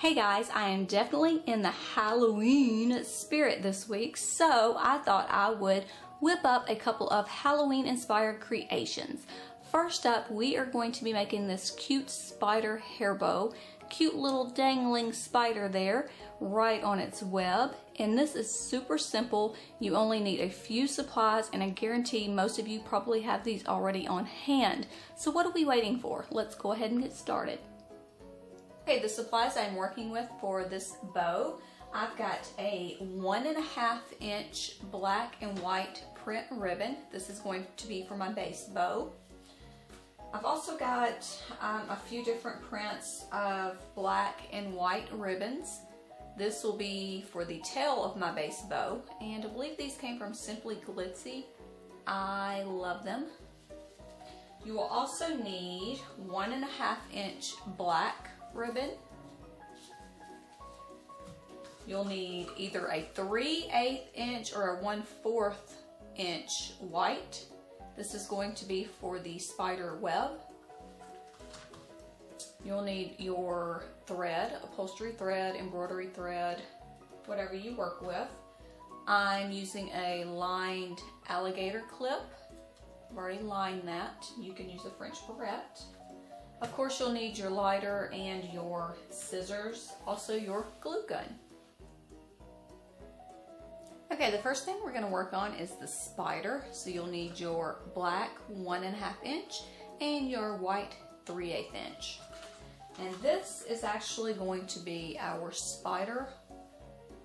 Hey guys, I am definitely in the Halloween spirit this week, so I thought I would whip up a couple of Halloween inspired creations. First up, we are going to be making this cute spider hair bow. Cute little dangling spider there right on its web, and this is super simple. You only need a few supplies, and I guarantee most of you probably have these already on hand. So what are we waiting for? Let's go ahead and get started. Okay, the supplies I'm working with for this bow, I've got a 1.5 inch black and white print ribbon. This is going to be for my base bow. I've also got a few different prints of black and white ribbons. This will be for the tail of my base bow, and I believe these came from Simply Glitzy. I love them. You will also need 1.5 inch black ribbon. You'll need either a 3/8 inch or a 1/4 inch white. This is going to be for the spider web. You'll need your thread, upholstery thread, embroidery thread, whatever you work with. I'm using a lined alligator clip. I've already lined that. You can use a French barrette. Of course, you'll need your lighter and your scissors, also your glue gun. Okay, the first thing we're going to work on is the spider. So you'll need your black 1.5 inch and your white 3/8 inch. And this is actually going to be our spider,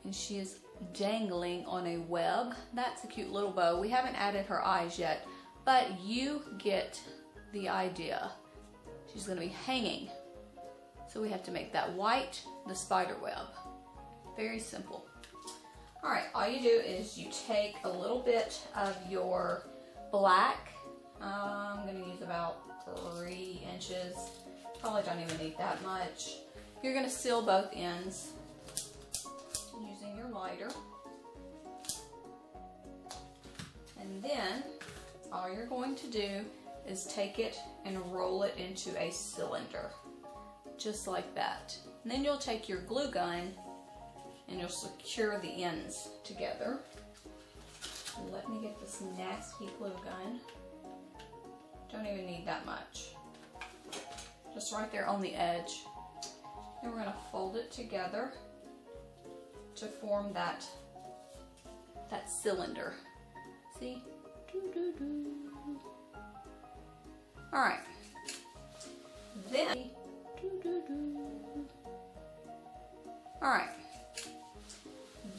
and she is dangling on a web. That's a cute little bow. We haven't added her eyes yet, but you get the idea. She's going to be hanging. So we have to make that white the spider web. Very simple. Alright, all you do is you take a little bit of your black. I'm going to use about 3 inches. Probably don't even need that much. You're going to seal both ends using your lighter. And then all you're going to do is take it and roll it into a cylinder, just like that. And then you'll take your glue gun and you'll secure the ends together. Let me get this nasty glue gun. Don't even need that much. Just right there on the edge. And we're gonna fold it together to form that cylinder. See? Doo-doo-doo. Alright,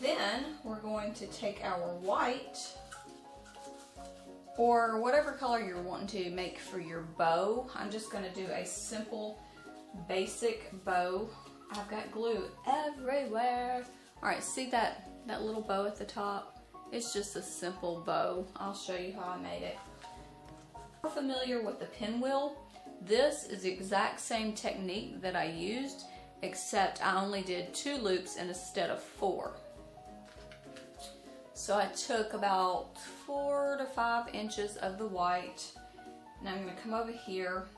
then, we're going to take our white, or whatever color you're wanting to make for your bow. I'm just going to do a simple, basic bow. I've got glue everywhere. Alright, see that little bow at the top? It's just a simple bow. I'll show you how I made it. Familiar with the pinwheel? This is the exact same technique that I used, except I only did 2 loops instead of 4. So I took about 4 to 5 inches of the white, and I'm going to come over here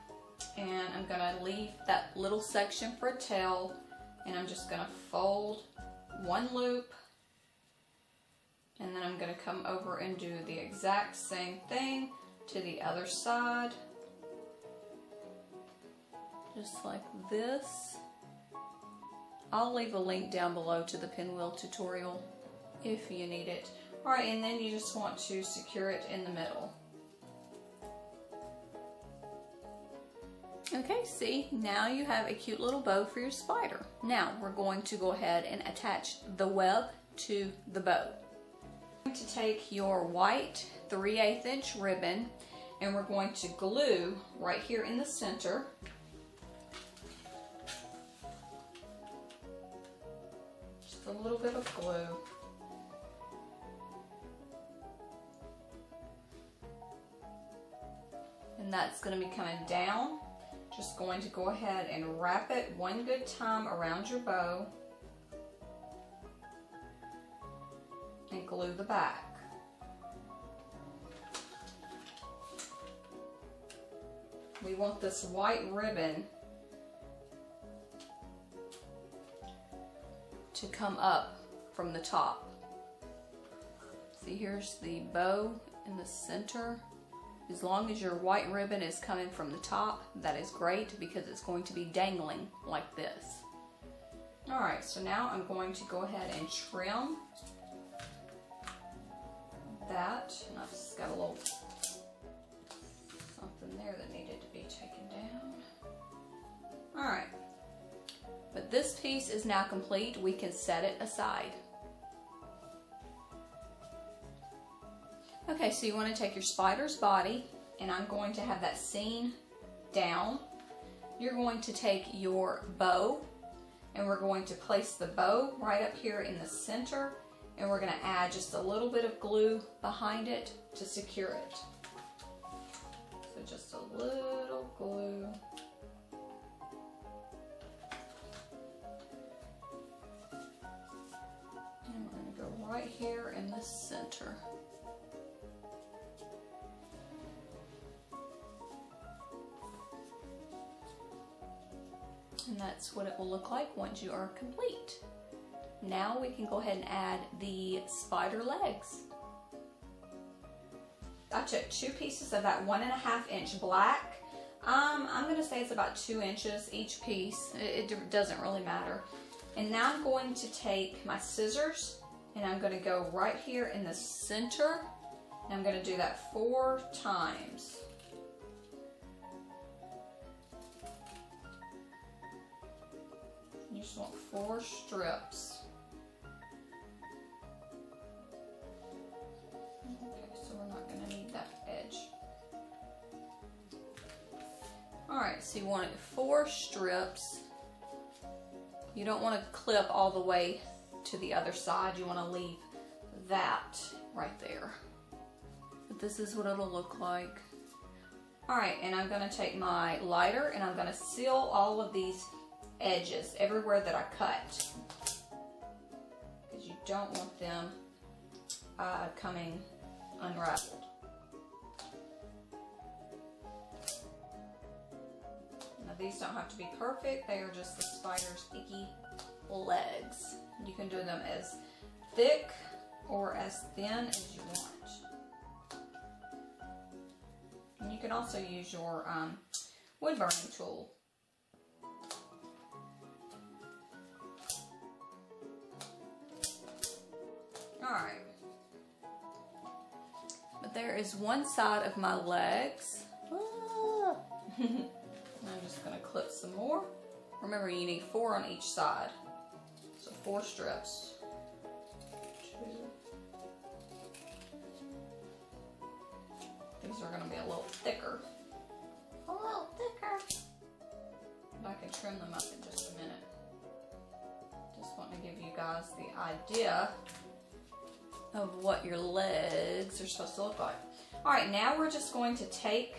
and I'm going to leave that little section for a tail, and I'm just going to fold 1 loop, and then I'm going to come over and do the exact same thing to the other side, just like this. I'll leave a link down below to the pinwheel tutorial if you need it. Alright, and then you just want to secure it in the middle. Okay, see, now you have a cute little bow for your spider. Now we're going to go ahead and attach the web to the bow. You're going to take your white 3/8 inch ribbon, and we're going to glue right here in the center. Just a little bit of glue. And that's going to be coming down. Just going to go ahead and wrap it one good time around your bow and glue the back. We want this white ribbon to come up from the top. See, here's the bow in the center. As long as your white ribbon is coming from the top, that is great because it's going to be dangling like this. Alright, so now I'm going to go ahead and trim that. And I've just got a little something there that needed to be taken down. Alright, but this piece is now complete. We can set it aside. Okay, so you want to take your spider's body, and I'm going to have that seam down. You're going to take your bow, and we're going to place the bow right up here in the center, and we're going to add just a little bit of glue behind it to secure it. So just a little glue. And we're going to go right here in the center. And that's what it will look like once you are complete. Now we can go ahead and add the spider legs. I took 2 pieces of that 1.5 inch black. I'm going to say it's about 2 inches each piece. It doesn't really matter. And now I'm going to take my scissors and I'm going to go right here in the center. And I'm going to do that 4 times. You just want 4 strips. Okay, so we're not going to need that edge. Alright, so you want 4 strips. You don't want to clip all the way to the other side. You want to leave that right there. But this is what it'll look like. Alright, and I'm going to take my lighter and I'm going to seal all of these edges everywhere that I cut, because you don't want them coming unraveled. Now these don't have to be perfect, they are just the spider's icky legs. You can do them as thick or as thin as you want. And you can also use your wood burning tool. Alright, but there is one side of my legs. I'm just going to clip some more. Remember, you need 4 on each side. So 4 strips. 2. These are going to be a little thicker. A little thicker. But I can trim them up in just a minute. Just want to give you guys the idea of what your legs are supposed to look like. Alright, now we're just going to take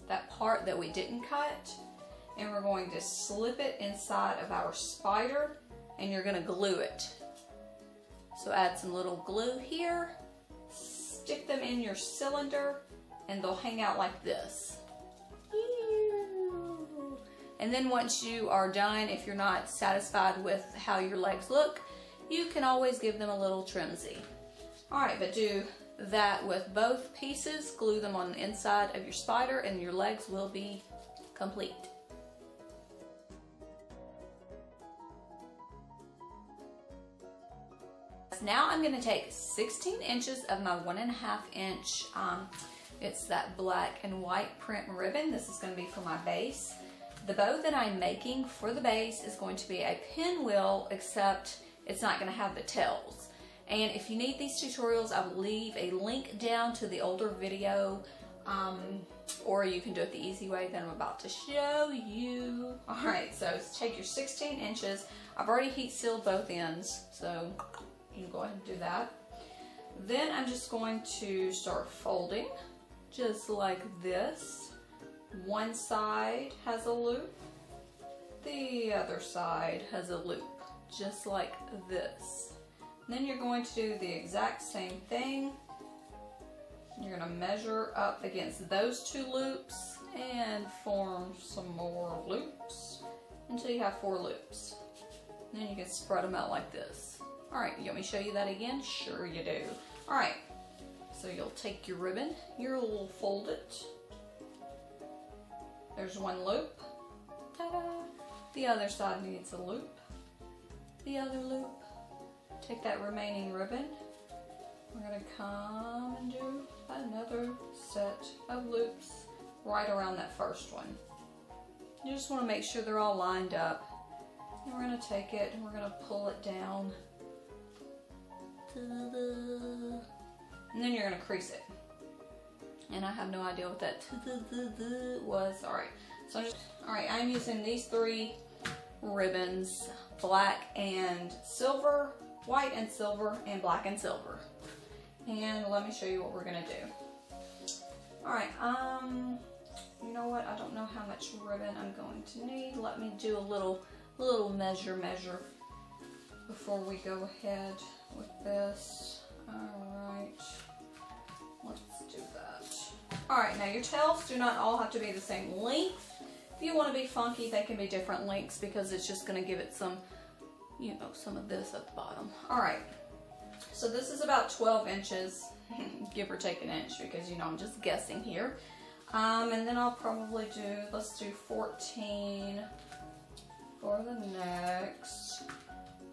that part that we didn't cut and we're going to slip it inside of our spider and you're going to glue it. So add some little glue here, stick them in your cylinder, and they'll hang out like this. And then once you are done, if you're not satisfied with how your legs look, you can always give them a little trimsy. Alright, but do that with both pieces. Glue them on the inside of your spider and your legs will be complete. Now I'm going to take 16 inches of my 1.5 inch, it's that black and white print ribbon. This is going to be for my base. The bow that I'm making for the base is going to be a pinwheel, except it's not going to have the tails. And if you need these tutorials, I will leave a link down to the older video, or you can do it the easy way that I'm about to show you. Alright, so take your 16 inches. I've already heat sealed both ends, so you can go ahead and do that. Then I'm just going to start folding, just like this. One side has a loop, the other side has a loop, just like this. Then you're going to do the exact same thing. You're going to measure up against those 2 loops and form some more loops until you have 4 loops. And then you can spread them out like this. All right, you want me to show you that again? Sure you do. All right, so you'll take your ribbon, you'll fold it. There's one loop. Ta-da! The other side needs a loop. The other loop. Take that remaining ribbon. We're gonna come and do another set of loops right around that first one. You just want to make sure they're all lined up. And we're gonna take it and we're gonna pull it down. And then you're gonna crease it. And I have no idea what that was. Alright, so I'm using these 3 ribbons, black and silver, white and silver, and black and silver. And let me show you what we're gonna do. Alright, you know what? I don't know how much ribbon I'm going to need. Let me do a little measure before we go ahead with this. Alright, let's do that. Alright, now your tails do not all have to be the same length. If you want to be funky, they can be different lengths because it's just going to give it some, you know, some of this at the bottom. Alright, so this is about 12 inches, give or take an inch because, you know, I'm just guessing here. And then I'll probably do, let's do 14 for the next,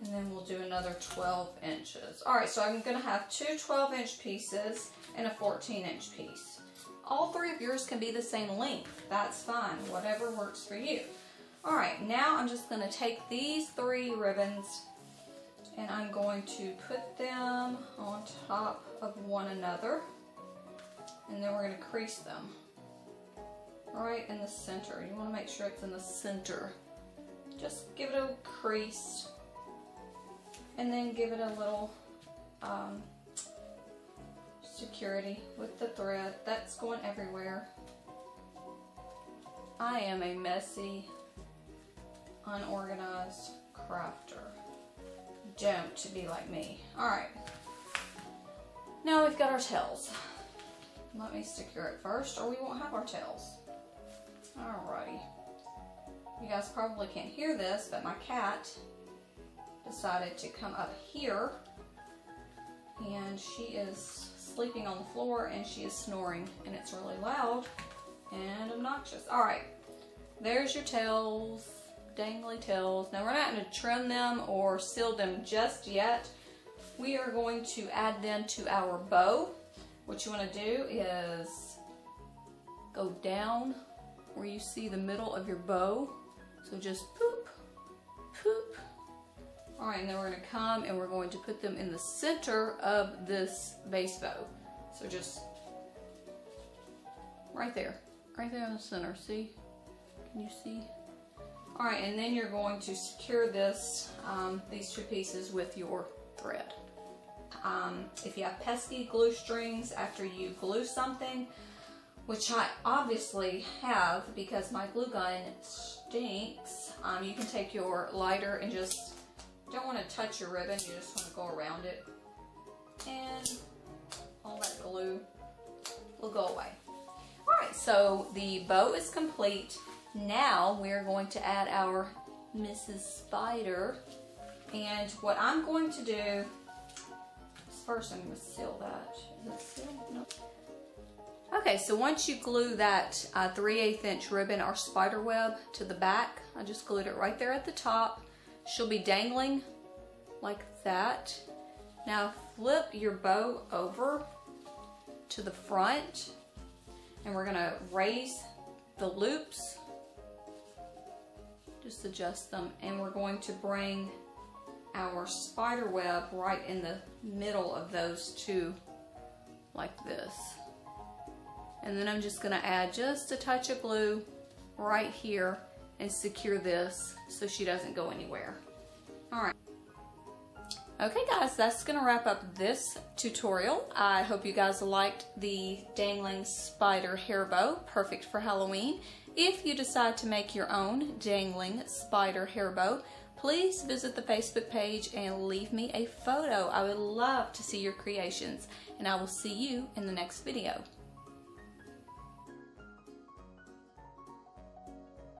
and then we'll do another 12 inches. Alright, so I'm going to have 2 12-inch pieces and a 14-inch piece. All 3 of yours can be the same length. That's fine, whatever works for you. Alright, now I'm just going to take these 3 ribbons and I'm going to put them on top of one another, and then we're going to crease them right in the center. You want to make sure it's in the center. Just give it a crease and then give it a little security with the thread. That's going everywhere. I am a messy, unorganized crafter. Don't be like me. Alright, now we've got our tails. Let me secure it first or we won't have our tails. Alrighty. You guys probably can't hear this, but my cat decided to come up here and she is sleeping on the floor and she is snoring and it's really loud and obnoxious. Alright, there's your tails, dangly tails. Now we're not going to trim them or seal them just yet. We are going to add them to our bow. What you want to do is go down where you see the middle of your bow. So just poop, poop. Alright, and then we're going to come and we're going to put them in the center of this base bow. So just right there in the center, see? Can you see? Alright, and then you're going to secure this, these 2 pieces with your thread. If you have pesky glue strings after you glue something, which I obviously have because my glue gun stinks, you can take your lighter and just, don't want to touch your ribbon, you just want to go around it and all that glue will go away. Alright, so the bow is complete. Now we're going to add our Mrs. Spider, and what I'm going to do is first I'm going to seal that. Is it sealed? No. Okay, so once you glue that 3/8 inch ribbon or spider web to the back, I just glued it right there at the top. She'll be dangling like that. Now flip your bow over to the front and we're gonna raise the loops, just adjust them, and we're going to bring our spider web right in the middle of those 2 like this. And then I'm just going to add just a touch of glue right here and secure this so she doesn't go anywhere. Alright. Okay guys, that's going to wrap up this tutorial. I hope you guys liked the dangling spider hair bow, perfect for Halloween. If you decide to make your own dangling spider hair bow, please visit the Facebook page and leave me a photo. I would love to see your creations, and I will see you in the next video.